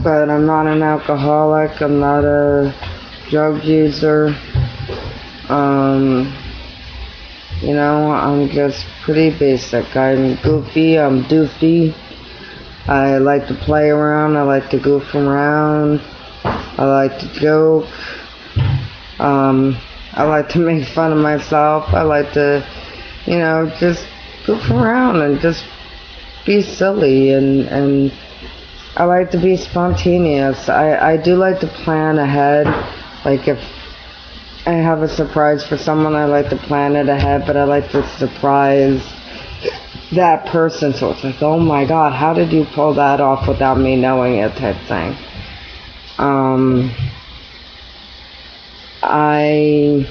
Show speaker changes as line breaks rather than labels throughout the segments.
but I'm not an alcoholic. I'm not a drug user. Um, I'm just pretty basic. I'm goofy. I'm doofy. I like to play around. I like to goof around. I like to joke. I like to make fun of myself. I like to, just goof around and just be silly, and I like to be spontaneous. I do like to plan ahead. Like if I have a surprise for someone, I like to plan it ahead, but I like to surprise that person. So it's like, oh my God, how did you pull that off without me knowing it type thing. I'm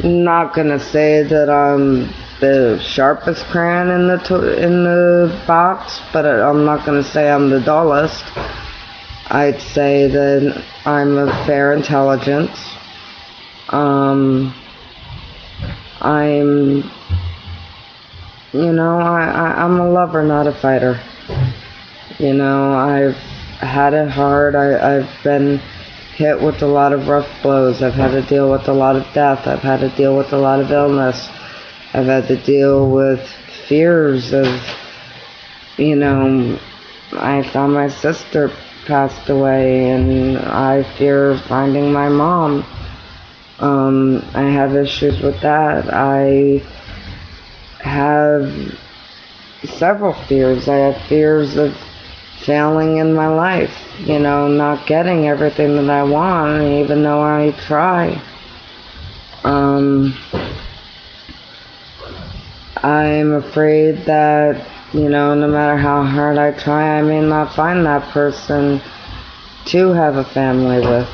not gonna say that I'm the sharpest crayon in the box, but I'm not gonna say I'm the dullest. I'd say that I'm of fair intelligence. I'm I'm a lover, not a fighter. I've had it hard. I've been hit with a lot of rough blows. I've had to deal with a lot of death. I've had to deal with a lot of illness. I've had to deal with fears of, I found my sister passed away, and I fear finding my mom. I have issues with that. I have several fears. I have fears of failing in my life, not getting everything that I want, even though I try. I'm afraid that, no matter how hard I try, I may not find that person to have a family with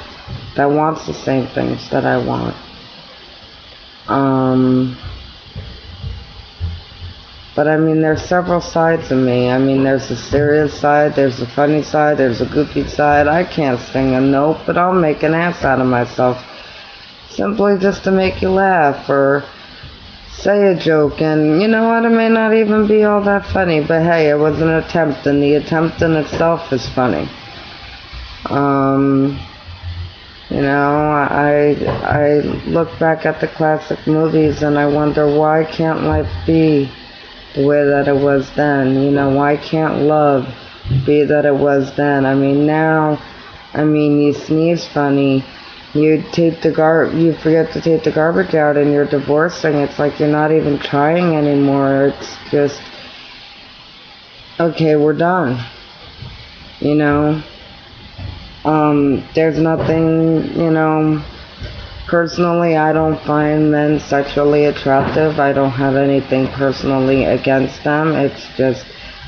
that wants the same things that I want. But there's several sides of me. There's the serious side, there's the funny side, there's the goofy side. I can't sing a note, but I'll make an ass out of myself. Simply just to make you laugh, or say a joke, and you know what, it may not even be all that funny, but hey, it was an attempt, and the attempt in itself is funny. I look back at the classic movies and I wonder, why can't life be the way that it was then? Why can't love be that it was then? Now, you sneeze funny, you forget to take the garbage out, and you're divorcing. It's like you're not even trying anymore. It's just, okay, we're done. There's nothing, personally, I don't find men sexually attractive. I don't have anything personally against them. It's just,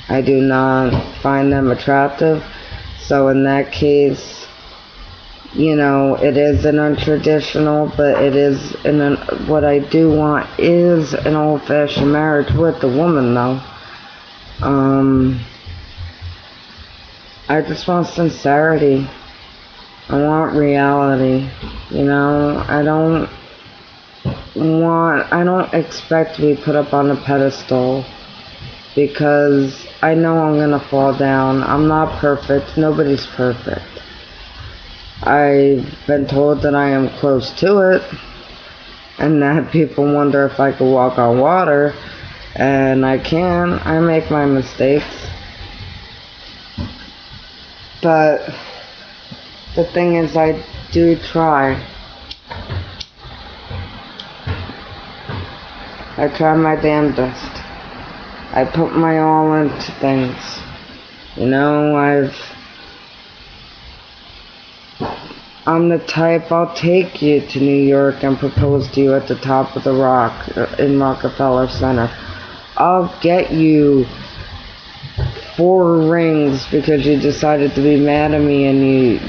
I do not find them attractive. So in that case, it is an untraditional, but it is what I do want is an old-fashioned marriage with the woman, though. I just want sincerity. I want reality. I don't expect to be put up on a pedestal, because I know I'm gonna fall down. I'm not perfect. Nobody's perfect. I've been told that I am close to it, and that people wonder if I could walk on water, and I can. I make my mistakes. But the thing is, I do try. I try my damnedest. I put my all into things. I'm the type, I'll take you to New York and propose to you at the top of the rock in Rockefeller Center. I'll get you 4 rings because you decided to be mad at me, and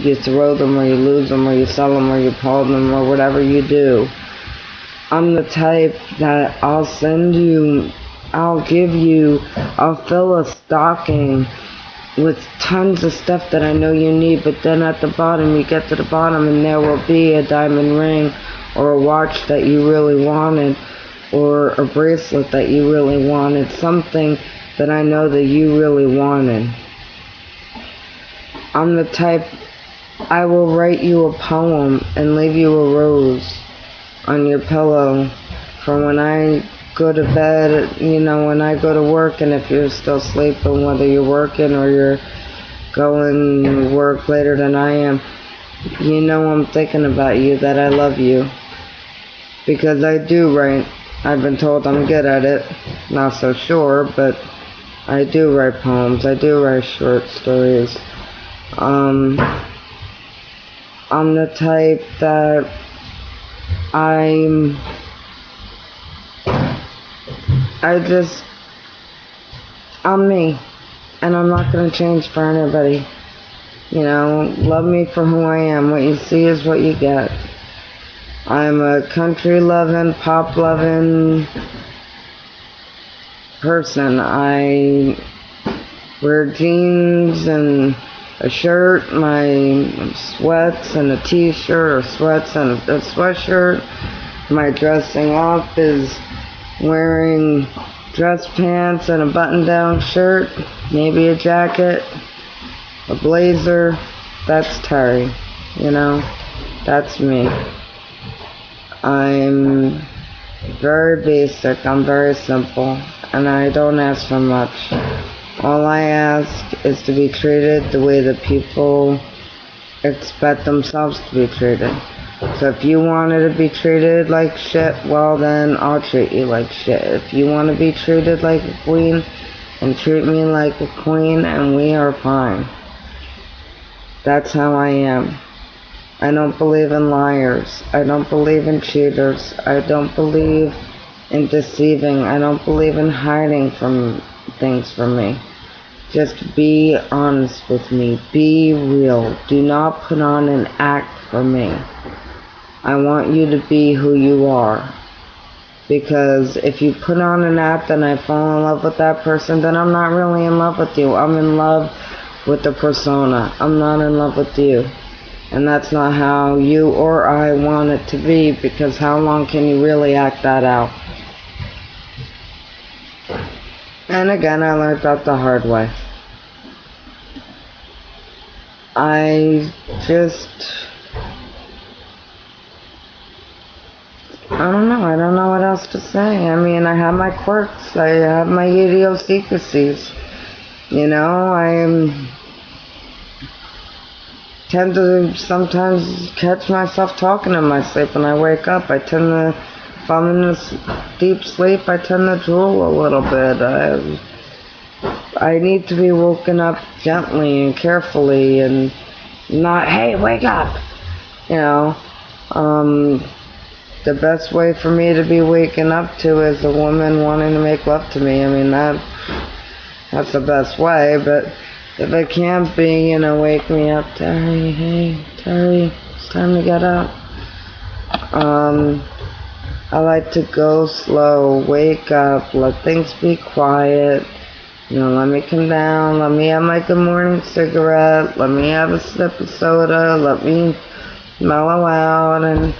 you throw them, or you lose them, or you sell them, or you pawn them, or whatever you do. I'm the type that I'll fill a stocking with tons of stuff that I know you need, but then at the bottom, you get to the bottom, and there will be a diamond ring, or a watch that you really wanted, or a bracelet that you really wanted, something that I know that you really wanted. I'm the type, I will write you a poem and leave you a rose on your pillow for when I go to bed, you know, when I go to work, and if you're still sleeping, whether you're working or you're going to work later than I am, you know I'm thinking about you, that I love you. Because I do write. I've been told I'm good at it. Not so sure, but I do write poems. I do write short stories. I'm the type that I'm me, and I'm not going to change for anybody. You know, love me for who I am. What you see is what you get. I'm a country-loving, pop-loving person. I wear jeans and a shirt, my sweats and a t-shirt, or sweats and a sweatshirt. My dressing up is wearing dress pants and a button-down shirt, maybe a jacket, a blazer. That's Terry, you know, that's me. I'm very basic, I'm very simple, and I don't ask for much. All I ask is to be treated the way that people expect themselves to be treated. So if you wanted to be treated like shit, well then I'll treat you like shit. If you want to be treated like a queen, and treat me like a queen, and we are fine. That's how I am. I don't believe in liars. I don't believe in cheaters. I don't believe in deceiving. I don't believe in hiding from things from me. Just be honest with me. Be real. Do not put on an act for me. I want you to be who you are. Because if you put on an act and I fall in love with that person, then I'm not really in love with you. I'm in love with the persona. I'm not in love with you. And that's not how you or I want it to be, because how long can you really act that out? And again, I learned that the hard way. I don't know. I don't know what else to say. I mean, I have my quirks. I have my idiosyncrasies. You know, I tend to sometimes catch myself talking in my sleep when I wake up. I tend to, if I'm in a deep sleep, I tend to drool a little bit. I need to be woken up gently and carefully, and not, hey, wake up! You know, the best way for me to be waken up to is a woman wanting to make love to me. I mean, that's the best way, but if it can't be, you know, wake me up, Terry, hey, Terry, it's time to get up. I like to go slow, wake up, let things be quiet, you know, let me come down, let me have my good morning cigarette, let me have a sip of soda, let me mellow out, and,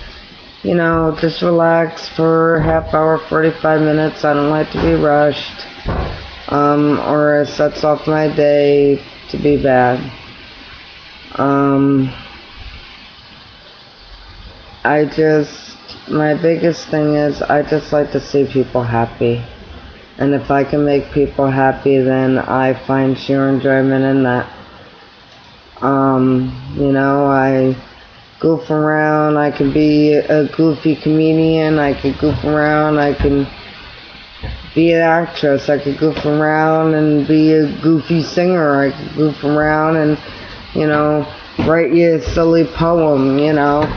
you know, just relax for a half hour, 45 minutes. I don't like to be rushed. Or it sets off my day to be bad. My biggest thing is I just like to see people happy. And if I can make people happy, then I find sheer enjoyment in that. You know, I goof around, I can be a goofy comedian, I can goof around, I can be an actress, I could goof around and be a goofy singer, I could goof around and, you know, write you a silly poem, you know.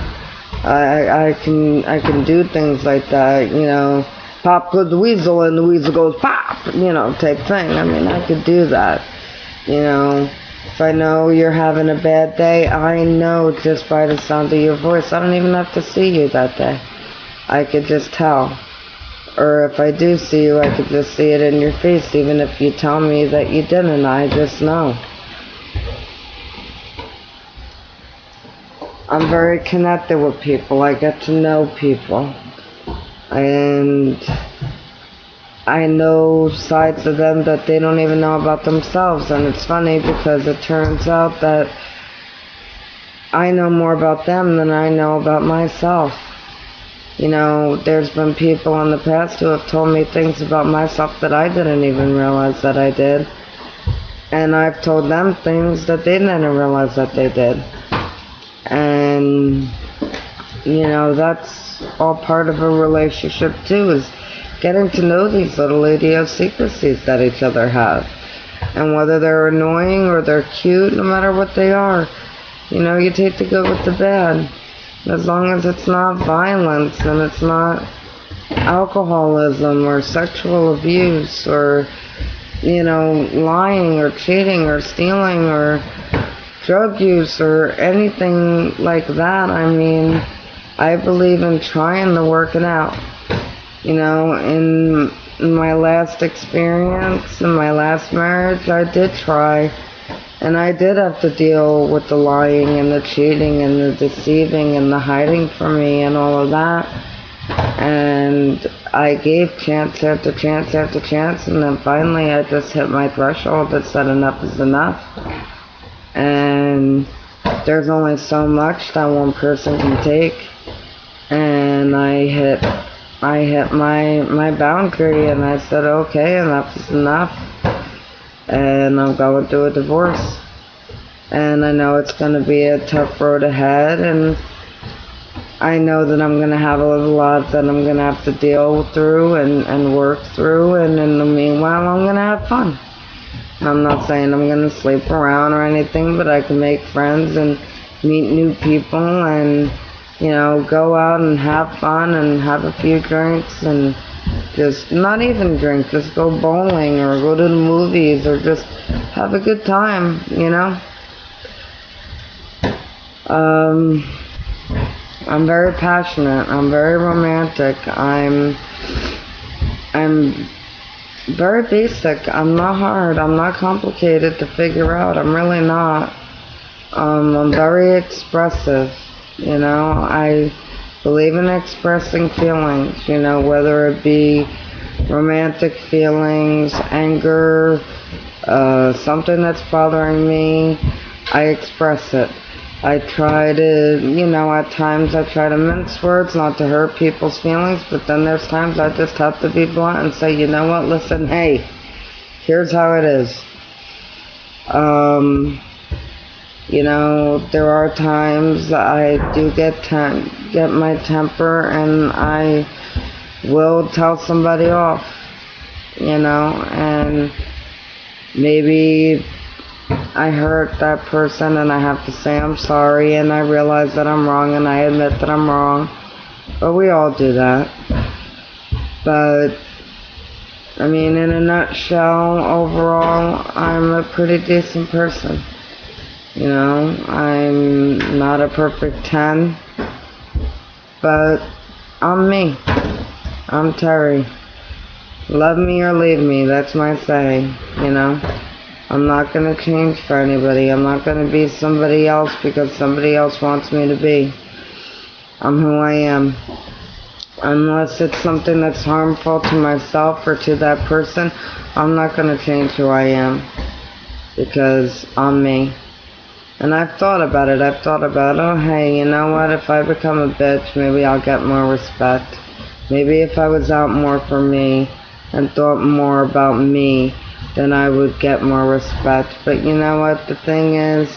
I can do things like that, you know. Pop goes the weasel and the weasel goes pop, you know, type thing. I mean, I could do that, you know. If I know you're having a bad day, I know just by the sound of your voice. I don't even have to see you that day. I could just tell. Or if I do see you, I could just see it in your face, even if you tell me that you didn't. I just know. I'm very connected with people. I get to know people. And I know sides of them that they don't even know about themselves. And it's funny because it turns out that I know more about them than I know about myself. You know, there's been people in the past who have told me things about myself that I didn't even realize that I did. And I've told them things that they didn't realize that they did. And, you know, that's all part of a relationship too, is getting to know these little idiosyncrasies that each other have. And whether they're annoying or they're cute, no matter what they are, you know, you take the good with the bad. As long as it's not violence and it's not alcoholism or sexual abuse or, you know, lying or cheating or stealing or drug use or anything like that. I mean, I believe in trying to work it out. You know, in my last experience, in my last marriage, I did try. And I did have to deal with the lying and the cheating and the deceiving and the hiding from me and all of that. And I gave chance after chance after chance, and then finally I just hit my threshold that said enough is enough. And there's only so much that one person can take. And I hit my boundary, and I said, okay, enough is enough. And I'm going through a divorce. And I know it's going to be a tough road ahead, and I know that I'm going to have a lot that I'm going to have to deal through and work through, and in the meanwhile, I'm going to have fun. I'm not saying I'm going to sleep around or anything, but I can make friends and meet new people and, you know, go out and have fun and have a few drinks and just not even drink, just go bowling or go to the movies or just have a good time, you know. I'm very passionate. I'm very romantic. I'm very basic. I'm not hard. I'm not complicated to figure out. I'm really not. I'm very expressive, you know. I believe in expressing feelings, you know, whether it be romantic feelings, anger, something that's bothering me, I express it. I try to, you know, at times I try to mince words, not to hurt people's feelings, but then there's times I just have to be blunt and say, you know what, listen, hey, here's how it is. You know, there are times I do get my temper, and I will tell somebody off, you know, and maybe I hurt that person and I have to say I'm sorry, and I realize that I'm wrong and I admit that I'm wrong, but we all do that. But I mean, in a nutshell, overall, I'm a pretty decent person. You know, I'm not a perfect 10, but I'm me. I'm Terry. Love me or leave me, that's my saying, you know. I'm not going to change for anybody. I'm not going to be somebody else because somebody else wants me to be. I'm who I am. Unless it's something that's harmful to myself or to that person, I'm not going to change who I am because I'm me. And I've thought about it. I've thought about, oh, hey, you know what? If I become a bitch, maybe I'll get more respect. Maybe if I was out more for me and thought more about me, then I would get more respect. But you know what? The thing is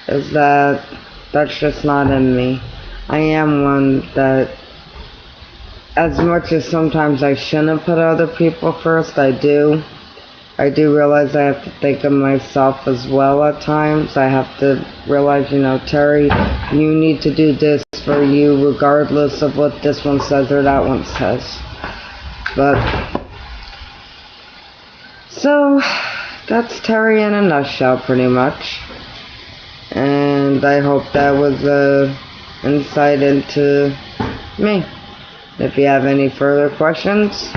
that that's just not in me. I am one that, as much as sometimes I shouldn't put other people first, I do. I do realize I have to think of myself as well at times. I have to realize, you know, Terry, you need to do this for you regardless of what this one says or that one says. But, so, that's Terry in a nutshell pretty much. And I hope that was an insight into me. If you have any further questions,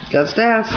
just ask.